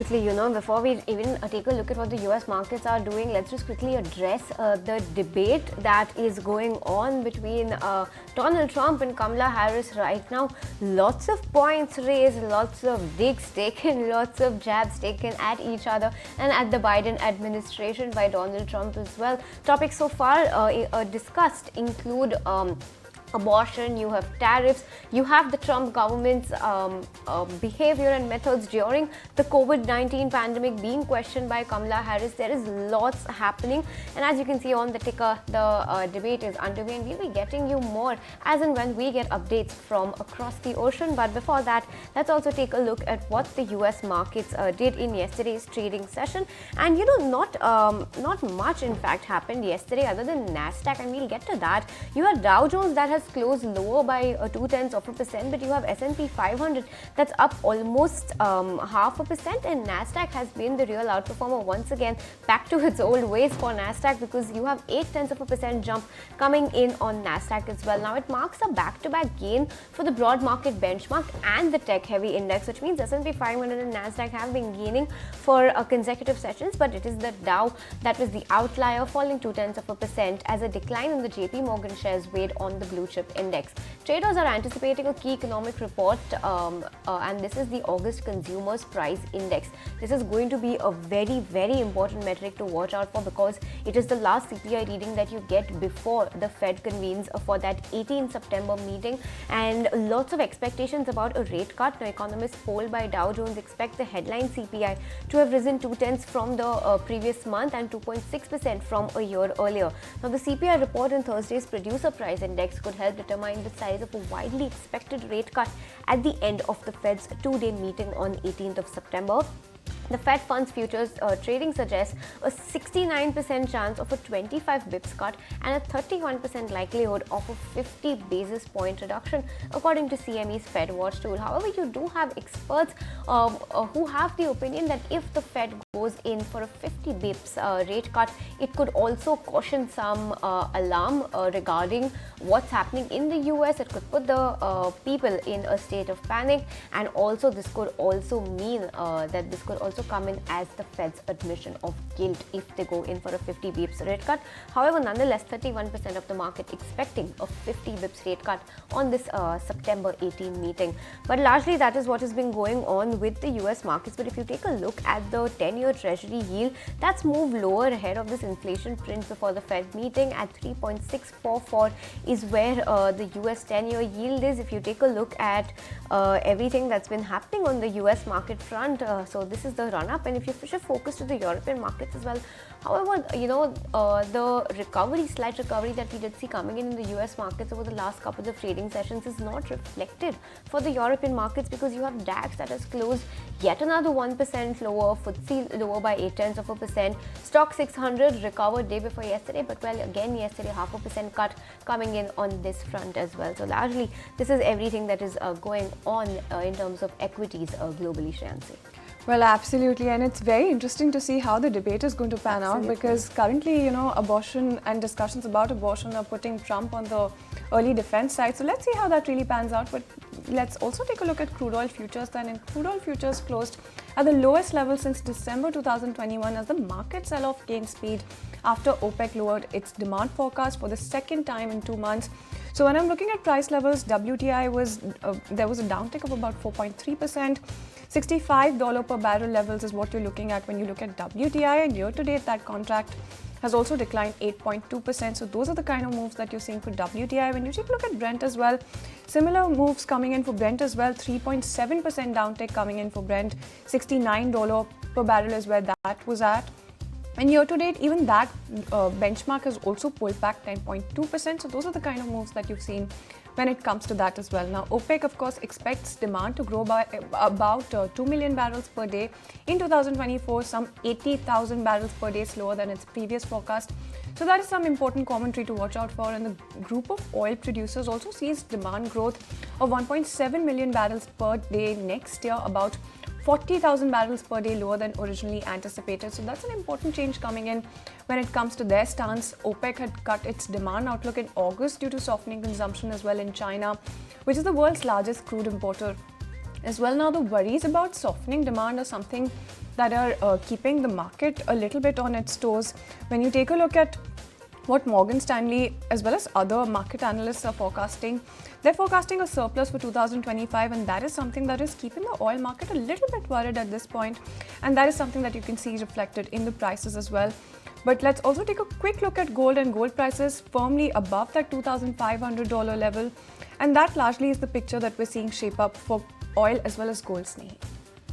Before we even take a look at what the US markets are doing, let's just quickly address the debate that is going on between Donald Trump and Kamala Harris right now. Lots of points raised, lots of digs taken, lots of jabs taken at each other and at the Biden administration by Donald Trump as well. Topics so far discussed include abortion, you have tariffs, you have the Trump government's behavior and methods during the COVID-19 pandemic being questioned by Kamala Harris. There is lots happening, and as you can see on the ticker, the debate is underway, and we'll be getting you more as and when we get updates from across the ocean. But before that, let's also take a look at what the US markets did in yesterday's trading session. And not much in fact happened yesterday other than Nasdaq, and we'll get to that. You had Dow Jones that has closed lower by 0.2%, but you have S&P 500 that's up almost 0.5%, and Nasdaq has been the real outperformer once again, back to its old ways for Nasdaq, because you have 0.8% jump coming in on Nasdaq as well. Now it marks a back-to-back gain for the broad market benchmark and the tech-heavy index, which means S&P 500 and Nasdaq have been gaining for consecutive sessions, but it is the Dow that was the outlier, falling 0.2% as a decline in the JP Morgan shares weighed on the blue chip index. Traders are anticipating a key economic report, and this is the August Consumers Price Index. This is going to be a very, very important metric to watch out for, because it is the last CPI reading that you get before the Fed convenes for that 18 September meeting, and lots of expectations about a rate cut. Now, economists polled by Dow Jones expect the headline CPI to have risen 0.2 from the previous month and 2.6% from a year earlier. Now, the CPI report in Thursday's Producer Price Index could help determine the size of a widely expected rate cut at the end of the Fed's two-day meeting on 18th of September. The Fed funds futures trading suggests a 69% chance of a 25 bips cut and a 31% likelihood of a 50 basis point reduction, according to CME's Fed Watch tool. However, you do have experts who have the opinion that if the Fed goes in for a 50 bips rate cut, it could also caution some alarm regarding what's happening in the US. It could put the people in a state of panic, and also this could also mean that this could also come in as the Fed's admission of guilt if they go in for a 50 bips rate cut. However, nonetheless, 31% of the market expecting a 50 bips rate cut on this September 18 meeting. But largely that is what has been going on with the US markets. But if you take a look at the 10-year Treasury yield, that's moved lower ahead of this inflation print before the Fed meeting at 3.644 is where the US 10-year yield is. If you take a look at everything that's been happening on the US market front, so this is the run-up, and if you shift focus to the European markets as well. However, the slight recovery that we did see coming in the US markets over the last couple of trading sessions is not reflected for the European markets, because you have DAX that has closed yet another 1% lower, FTSE lower by 0.8%, Stock 600 recovered day before yesterday, but well, again yesterday 0.5% cut coming in on this front as well. So largely this is everything that is going on in terms of equities globally, Shreyansi. Well, absolutely, and it's very interesting to see how the debate is going to pan out, because currently, abortion and discussions about abortion are putting Trump on the early defense side. So let's see how that really pans out. But let's also take a look at crude oil futures then. And crude oil futures closed at the lowest level since December 2021 as the market sell-off gained speed after OPEC lowered its demand forecast for the second time in 2 months. So when I'm looking at price levels, WTI there was a downtick of about 4.3%. $65 per barrel levels is what you're looking at when you look at WTI, and year to date that contract has also declined 8.2%. So those are the kind of moves that you're seeing for WTI. When you take a look at Brent as well, similar moves coming in for Brent as well, 3.7% downtick coming in for Brent, $69 per barrel is where that was at. And year to date, even that benchmark has also pulled back 10.2%. So those are the kind of moves that you've seen when it comes to that as well. Now, OPEC, of course, expects demand to grow by about 2 million barrels per day in 2024, some 80,000 barrels per day slower than its previous forecast. So that is some important commentary to watch out for. And the group of oil producers also sees demand growth of 1.7 million barrels per day next year, about 40,000 barrels per day lower than originally anticipated. So that's an important change coming in when it comes to their stance. OPEC had cut its demand outlook in August due to softening consumption as well in China, which is the world's largest crude importer. as well. Now, the worries about softening demand are something that are keeping the market a little bit on its toes. When you take a look at what Morgan Stanley as well as other market analysts are forecasting, they're forecasting a surplus for 2025, and that is something that is keeping the oil market a little bit worried at this point, and that is something that you can see reflected in the prices as well. But let's also take a quick look at gold, and gold prices firmly above that $2,500 level, and that largely is the picture that we're seeing shape up for oil as well as gold, Snehi.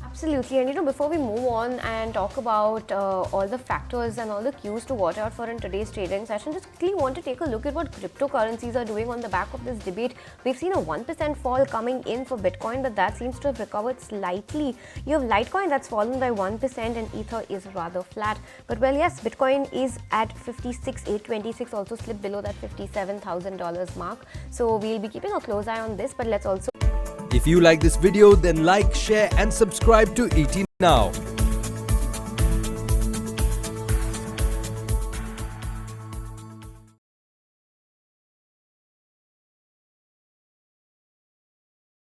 Absolutely, and before we move on and talk about all the factors and all the cues to watch out for in today's trading session, just quickly want to take a look at what cryptocurrencies are doing on the back of this debate. We've seen a 1% fall coming in for Bitcoin, but that seems to have recovered slightly. You have Litecoin that's fallen by 1%, and Ether is rather flat. But well, yes, Bitcoin is at 56,826, also slipped below that $57,000 mark. So we'll be keeping a close eye on this, but let's also... If you like this video, then like, share and subscribe to ET Now.